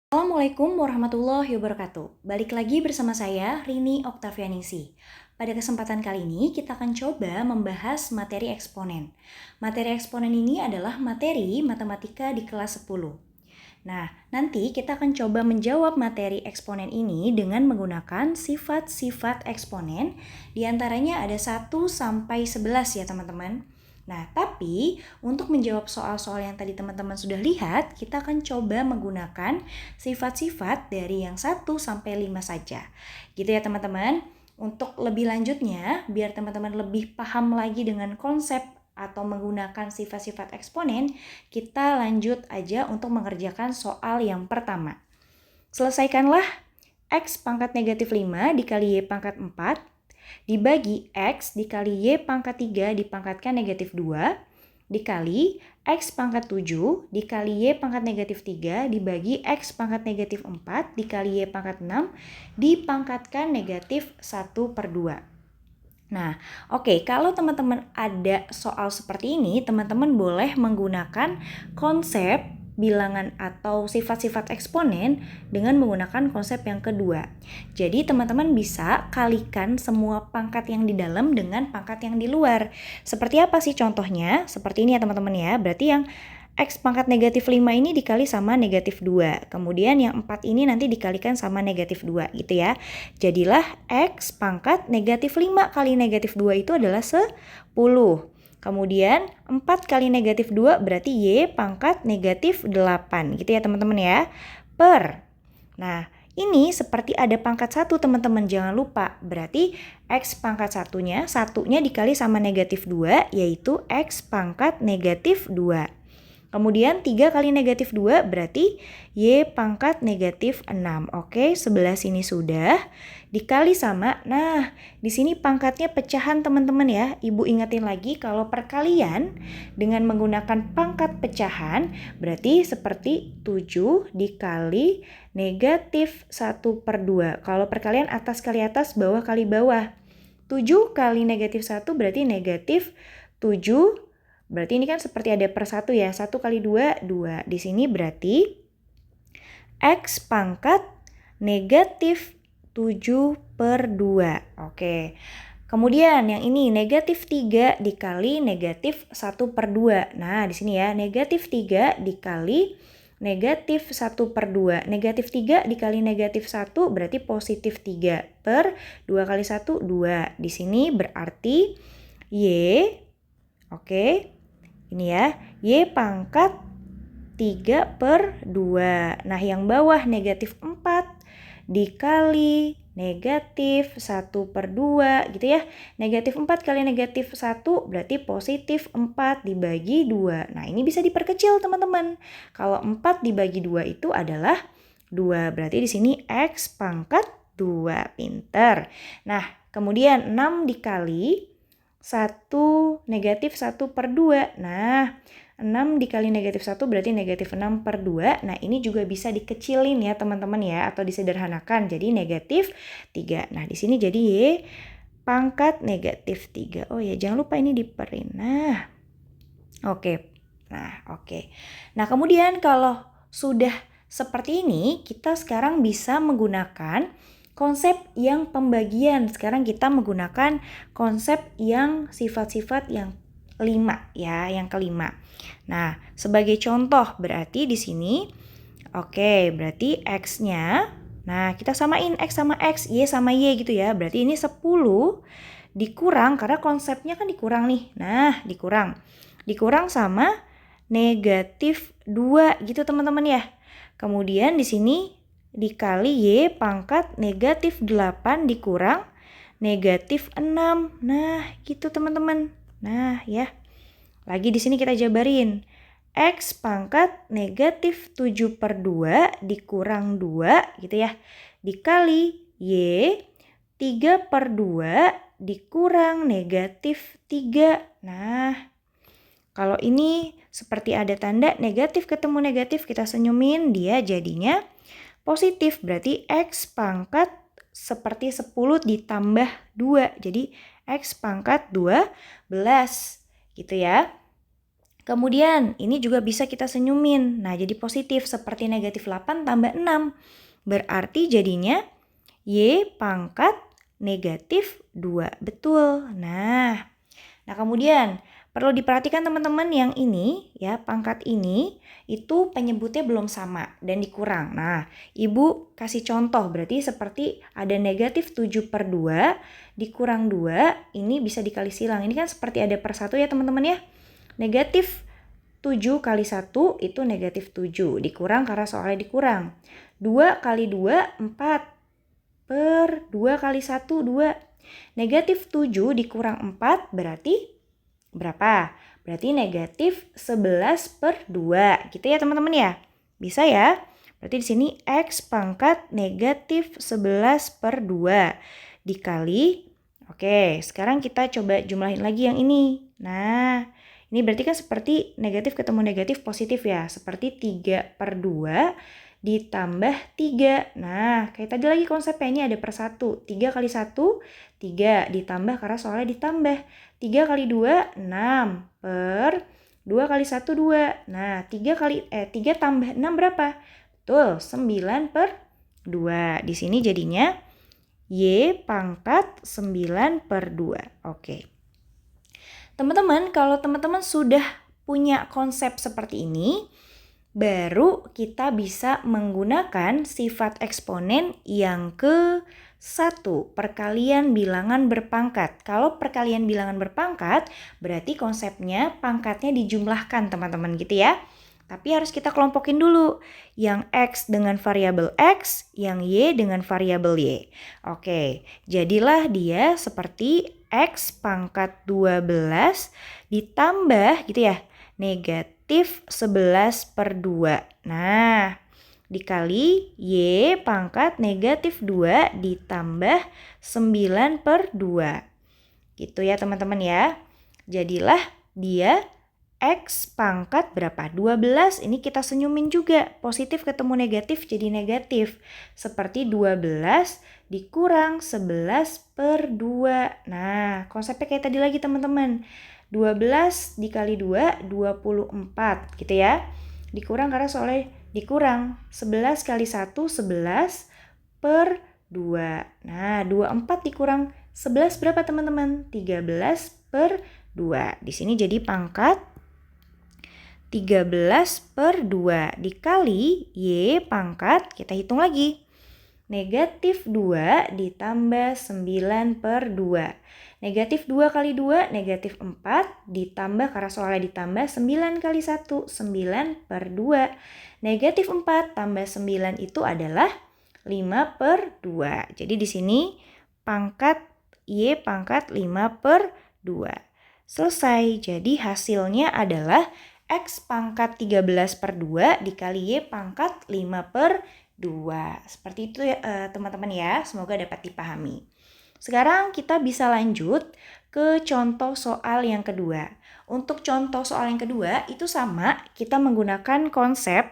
Assalamualaikum warahmatullahi wabarakatuh. Balik lagi bersama saya, Rini Oktavianisi. Pada kesempatan kali ini, kita akan coba membahas materi eksponen. Materi eksponen ini adalah materi matematika di kelas 10. Nah, nanti kita akan coba menjawab materi eksponen ini dengan menggunakan sifat-sifat eksponen. Di antaranya ada 1 sampai 11 ya teman-teman. Nah, tapi untuk menjawab soal-soal yang tadi teman-teman sudah lihat, kita akan coba menggunakan sifat-sifat dari yang 1 sampai 5 saja. Gitu ya teman-teman. Untuk lebih lanjutnya, biar teman-teman lebih paham lagi dengan konsep atau menggunakan sifat-sifat eksponen, kita lanjut aja untuk mengerjakan soal yang pertama. Selesaikanlah X pangkat negatif 5 dikali Y pangkat 4 dibagi X dikali Y pangkat 3 dipangkatkan negatif 2 dikali X pangkat 7 dikali Y pangkat negatif 3 dibagi X pangkat negatif 4 dikali Y pangkat 6 dipangkatkan negatif 1/2. Nah, oke, kalau teman-teman ada soal seperti ini, teman-teman boleh menggunakan konsep bilangan atau sifat-sifat eksponen dengan menggunakan konsep yang kedua. Jadi teman-teman bisa kalikan semua pangkat yang di dalam dengan pangkat yang di luar. Seperti apa sih contohnya? Seperti ini ya teman-teman ya. Berarti yang X pangkat negatif 5 ini dikali sama negatif 2. Kemudian yang 4 ini nanti dikalikan sama negatif 2 gitu ya. Jadilah X pangkat negatif 5 kali negatif 2 itu adalah 10. Kemudian 4 kali negatif 2 berarti Y pangkat negatif 8 gitu ya teman-teman ya. Nah, ini seperti ada pangkat 1 teman-teman, jangan lupa. Berarti X pangkat satunya dikali sama negatif 2 yaitu X pangkat negatif 2. Kemudian 3 kali negatif 2 berarti Y pangkat negatif 6. Oke, sebelah sini sudah. Dikali sama, nah di sini pangkatnya pecahan teman-teman ya. Ibu ingetin lagi kalau perkalian dengan menggunakan pangkat pecahan berarti seperti 7 dikali negatif 1/2. Kalau perkalian atas kali atas, bawah kali bawah. 7 kali negatif 1 berarti negatif 7. Berarti ini kan seperti ada per 1 ya. 1 kali 2, 2. Di sini berarti X pangkat negatif 7/2. Oke. Kemudian yang ini negatif 3 dikali negatif 1/2. Nah, di sini ya. Negatif 3 dikali negatif 1/2. Negatif 3 dikali negatif 1 berarti positif 3 per 2 kali 1, 2. Di sini berarti Y, oke. Ini ya, Y pangkat 3/2. Nah, yang bawah negatif 4 dikali negatif 1/2 gitu ya. Negatif 4 kali negatif 1 berarti positif 4 dibagi 2. Nah, ini bisa diperkecil teman-teman. Kalau 4 dibagi 2 itu adalah 2. Berarti di sini X pangkat 2. Pinter. Nah, kemudian 6 dikali 1 negatif 1/2. Nah, 6 dikali negatif 1 berarti negatif 6/2. Nah, ini juga bisa dikecilin ya teman-teman ya, atau disederhanakan jadi negatif 3. Nah, di sini jadi Y pangkat negatif 3. Oh ya, jangan lupa ini diperin. Nah, oke. Nah, kemudian kalau sudah seperti ini, kita sekarang bisa menggunakan konsep yang pembagian. Sekarang kita menggunakan konsep yang sifat-sifat yang 5 ya, yang kelima. Nah, sebagai contoh berarti di sini berarti X-nya, nah kita samain X sama X, Y sama Y gitu ya. Berarti ini 10 dikurang, karena konsepnya kan dikurang nih. Nah, dikurang sama negatif 2 gitu teman-teman ya. Kemudian di sini dikali Y pangkat negatif 8 dikurang negatif 6. Nah, gitu teman-teman. Nah, ya. Lagi di sini kita jabarin. X pangkat negatif 7/2 dikurang 2 gitu ya. Dikali Y 3/2 dikurang negatif 3. Nah, kalau ini seperti ada tanda negatif ketemu negatif, kita senyumin, dia jadinya positif. Berarti X pangkat seperti 10 ditambah 2. Jadi X pangkat 12 gitu ya. Kemudian ini juga bisa kita senyumin. Nah, jadi positif seperti negatif 8 tambah 6. Berarti jadinya Y pangkat negatif 2. Betul. Nah kemudian perlu diperhatikan teman-teman yang ini ya, pangkat ini itu penyebutnya belum sama dan dikurang. Nah, Ibu kasih contoh berarti seperti ada negatif 7/2 dikurang 2, ini bisa dikali silang. Ini kan seperti ada per 1 ya teman-teman ya. Negatif 7 kali 1 itu negatif 7, dikurang karena soalnya dikurang. 2 kali 2, 4, per 2 kali 1, 2. Negatif 7 dikurang 4 berarti berapa? Berarti negatif 11/2, gitu ya teman-teman ya. Bisa ya? Berarti di sini X pangkat negatif 11/2 dikali. Oke, sekarang kita coba jumlahin lagi yang ini. Nah, ini berarti kan seperti negatif ketemu negatif positif ya. Seperti 3/2 ditambah 3. Nah, kayak tadi lagi konsepnya ini ada per 1. 3 kali 1, 3 ditambah karena soalnya ditambah. 3 kali 2, 6 per 2 kali 1, 2. Nah, 3 tambah 6 berapa? Betul, 9/2. Di sini jadinya Y pangkat 9/2. Oke. Teman-teman, kalau teman-teman sudah punya konsep seperti ini, baru kita bisa menggunakan sifat eksponen yang ke-1, perkalian bilangan berpangkat. Kalau perkalian bilangan berpangkat, berarti konsepnya pangkatnya dijumlahkan teman-teman gitu ya. Tapi harus kita kelompokin dulu. Yang X dengan variabel X, yang Y dengan variabel Y. Oke, jadilah dia seperti X pangkat 12 ditambah gitu ya, negatif 11/2. Nah, dikali Y pangkat negatif 2 ditambah 9/2. Gitu ya teman-teman ya. Jadilah dia X pangkat berapa? 12. Ini kita senyumin juga. Positif ketemu negatif jadi negatif. Seperti 12 dikurang 11/2. Nah, konsepnya kayak tadi lagi teman-teman. 12 dikali 2, 24 gitu ya. Dikurang karena soalnya dikurang. 11 kali 1, 11/2. Nah, 24 dikurang 11 berapa teman-teman? 13/2. Di sini jadi pangkat 13/2 dikali Y pangkat, kita hitung lagi. Negatif 2 ditambah 9/2. Negatif 2 kali 2, negatif 4 ditambah, karena soalnya ditambah 9 kali 1, 9/2. Negatif 4 tambah 9 itu adalah 5/2. Jadi di sini pangkat Y pangkat 5/2. Selesai. Jadi hasilnya adalah X pangkat 13/2 dikali Y pangkat 5/2. Seperti itu ya teman-teman ya. Semoga dapat dipahami. Sekarang kita bisa lanjut ke contoh soal yang kedua. Untuk contoh soal yang kedua itu sama, kita menggunakan konsep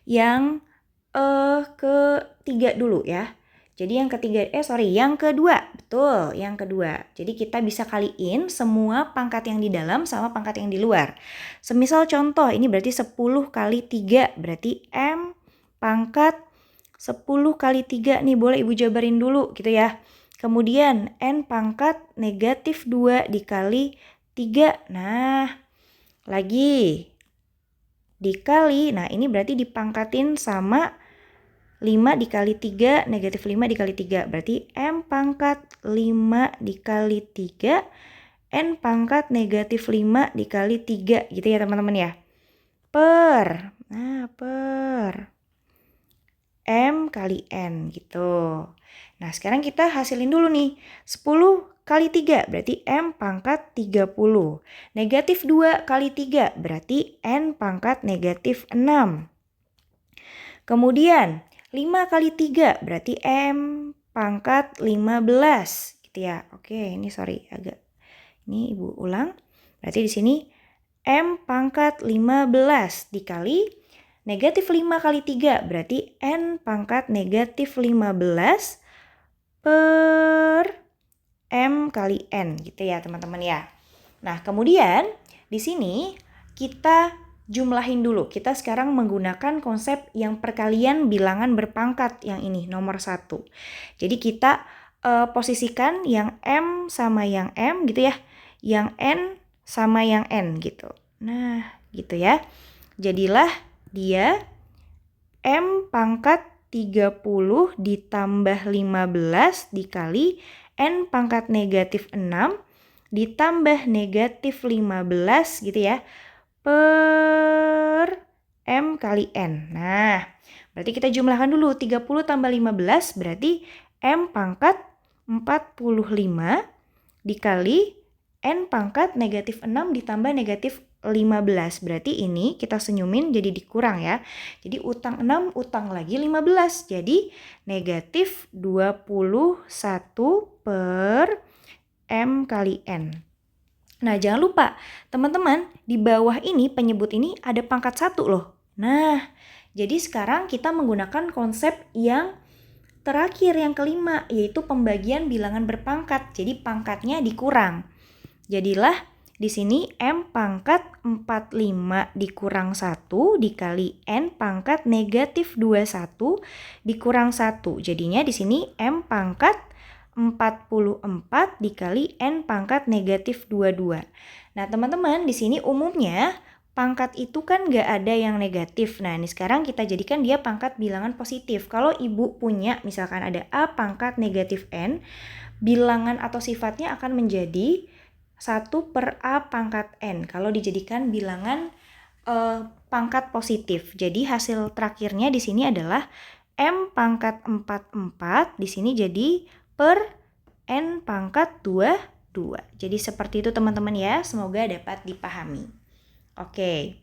yang ketiga dulu ya. Jadi yang kedua, betul, yang kedua. Jadi kita bisa kaliin semua pangkat yang di dalam sama pangkat yang di luar. Semisal contoh, ini berarti 10 kali 3, berarti M pangkat 10 kali 3 nih, boleh Ibu jabarin dulu gitu ya. Kemudian N pangkat negatif 2 dikali 3, nah lagi dikali, nah ini berarti dipangkatin sama 5 dikali 3, negatif 5 dikali 3. Berarti M pangkat 5 dikali 3, N pangkat negatif 5 dikali 3. Gitu ya teman-teman ya. Per M kali N gitu. Nah sekarang kita hasilin dulu nih. 10 kali 3 berarti M pangkat 30. Negatif 2 kali 3 berarti N pangkat negatif 6. Kemudian 5 kali 3 berarti M pangkat 15 gitu ya. Oke, ini ini Ibu ulang. Berarti di sini M pangkat 15 dikali negatif 5 kali 3 berarti N pangkat negatif 15 per M kali N gitu ya teman-teman ya. Nah kemudian di sini kita jumlahin dulu. Kita sekarang menggunakan konsep yang perkalian bilangan berpangkat yang ini, nomor 1. Jadi kita posisikan yang M sama yang M gitu ya. Yang N sama yang N gitu. Nah, gitu ya. Jadilah dia M pangkat 30 ditambah 15 dikali N pangkat negatif 6 ditambah negatif 15 gitu ya, per M kali N. Nah, berarti kita jumlahkan dulu. 30 tambah 15 berarti M pangkat 45 dikali N pangkat negatif 6 ditambah negatif 15. Berarti ini kita senyumin jadi dikurang ya. Jadi utang 6, utang lagi 15. Jadi negatif 21 per M kali N. Nah, jangan lupa teman-teman, di bawah ini penyebut ini ada pangkat 1 loh. Nah, jadi sekarang kita menggunakan konsep yang terakhir, yang kelima, yaitu pembagian bilangan berpangkat. Jadi pangkatnya dikurang. Jadilah di sini M pangkat 45 dikurang 1 dikali N pangkat negatif 21 dikurang 1. Jadinya di sini M pangkat 44 dikali N pangkat negatif 22. Nah, teman-teman, di sini umumnya pangkat itu kan nggak ada yang negatif. Nah, ini sekarang kita jadikan dia pangkat bilangan positif. Kalau ibu punya misalkan ada A pangkat negatif N, bilangan atau sifatnya akan menjadi 1 per A pangkat N kalau dijadikan bilangan pangkat positif. Jadi hasil terakhirnya di sini adalah M pangkat 44 di sini jadi per N pangkat 22. Jadi seperti itu teman-teman ya, semoga dapat dipahami. Oke.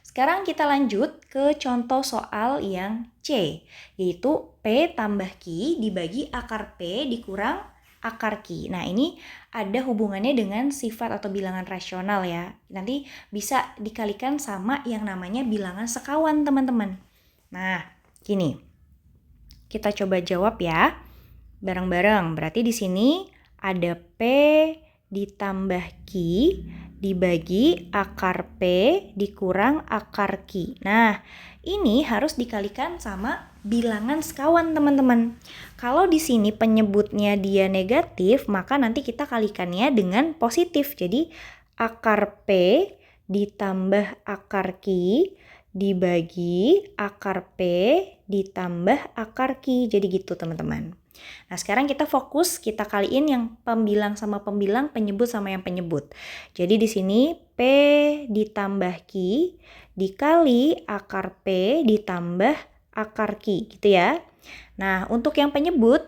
Sekarang kita lanjut ke contoh soal yang C, yaitu P tambah Q dibagi akar P dikurang akar Q. Nah, ini ada hubungannya dengan sifat atau bilangan rasional ya. Nanti bisa dikalikan sama yang namanya bilangan sekawan, teman-teman. Nah, gini. Kita coba jawab ya. Bareng-bareng. Berarti di sini ada P ditambah Q dibagi akar P dikurang akar Q. Nah, ini harus dikalikan sama bilangan sekawan, teman-teman. Kalau di sini penyebutnya dia negatif, maka nanti kita kalikannya dengan positif. Jadi akar P ditambah akar Q dibagi akar P ditambah akar Q. Jadi gitu, teman-teman. Nah, sekarang kita fokus, kita kaliin yang pembilang sama pembilang, penyebut sama yang penyebut. Jadi di sini P ditambah Q dikali akar P ditambah akar Q gitu ya. Nah, untuk yang penyebut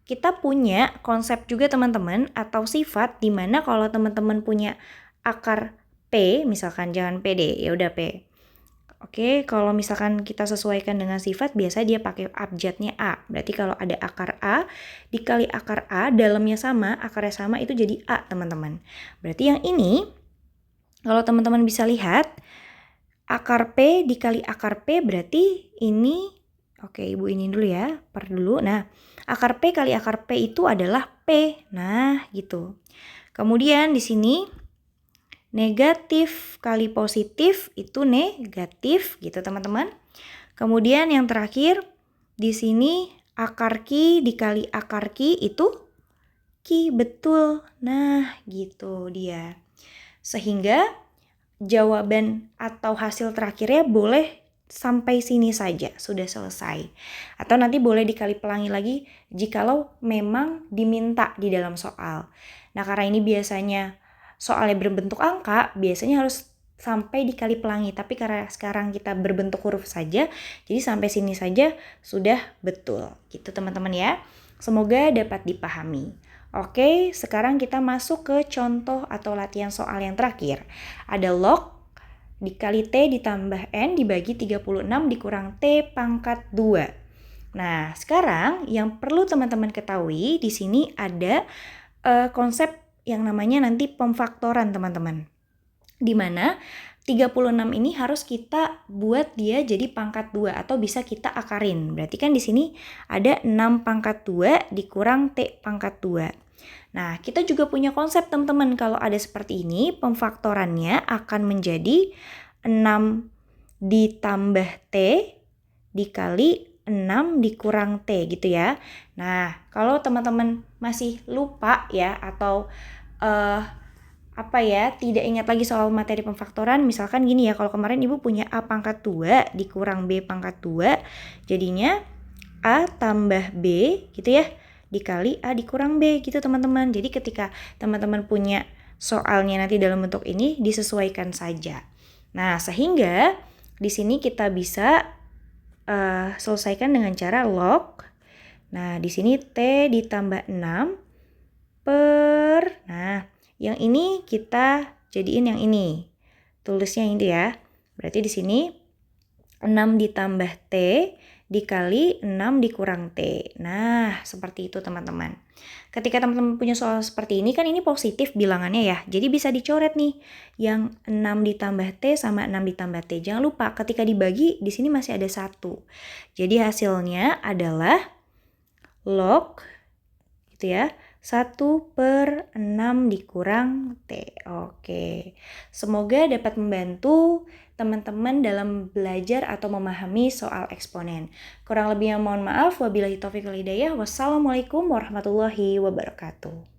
kita punya konsep juga teman-teman atau sifat di mana kalau teman-teman punya akar P, misalkan jangan P deh, ya udah P. Oke, kalau misalkan kita sesuaikan dengan sifat, biasa dia pakai abjadnya A. Berarti kalau ada akar A dikali akar A, dalamnya sama, akarnya sama, itu jadi A, teman-teman. Berarti yang ini, kalau teman-teman bisa lihat, akar P dikali akar P berarti ini, oke ibu ini dulu ya, per dulu. Nah, akar P kali akar P itu adalah P. Nah, gitu. Kemudian di sini negatif kali positif itu negatif gitu teman-teman. Kemudian yang terakhir di sini akar Q dikali akar Q itu Q, betul. Nah, gitu dia. Sehingga jawaban atau hasil terakhirnya boleh sampai sini saja, sudah selesai. Atau nanti boleh dikali pelangi lagi jikalau memang diminta di dalam soal. Nah, karena ini biasanya soalnya berbentuk angka, biasanya harus sampai dikali pelangi. Tapi karena sekarang kita berbentuk huruf saja, jadi sampai sini saja sudah betul. Gitu teman-teman ya. Semoga dapat dipahami. Oke, sekarang kita masuk ke contoh atau latihan soal yang terakhir. Ada log dikali T ditambah N dibagi 36 dikurang T pangkat 2. Nah, sekarang yang perlu teman-teman ketahui di sini ada konsep yang namanya nanti pemfaktoran, teman-teman. Di mana 36 ini harus kita buat dia jadi pangkat 2 atau bisa kita akarin. Berarti kan di sini ada 6 pangkat 2 dikurang T pangkat 2. Nah, kita juga punya konsep teman-teman. Kalau ada seperti ini, pemfaktorannya akan menjadi 6 ditambah T dikali 6 dikurang T gitu ya. Nah, kalau teman-teman masih lupa ya atau tidak ingat lagi soal materi pemfaktoran, misalkan gini ya, kalau kemarin Ibu punya A pangkat 2 dikurang B pangkat 2, jadinya A tambah B gitu ya, dikali A dikurang B gitu teman-teman. Jadi ketika teman-teman punya soalnya nanti dalam bentuk ini, disesuaikan saja. Nah, sehingga di sini kita bisa selesaikan dengan cara log. Nah, di sini T ditambah 6 per, nah, yang ini kita jadiin yang ini. Tulisnya ini ya. Berarti di sini 6 ditambah T dikali 6 dikurang T. Nah, seperti itu teman-teman. Ketika teman-teman punya soal seperti ini, kan ini positif bilangannya ya. Jadi bisa dicoret nih. Yang 6 ditambah T sama 6 ditambah T. Jangan lupa ketika dibagi, di sini masih ada 1. Jadi hasilnya adalah log gitu ya. 1/6 dikurang T. Oke. Semoga dapat membantu teman-teman dalam belajar atau memahami soal eksponen. Kurang lebihnya mohon maaf. Wabillahi taufiq wal hidayah. Wassalamualaikum warahmatullahi wabarakatuh.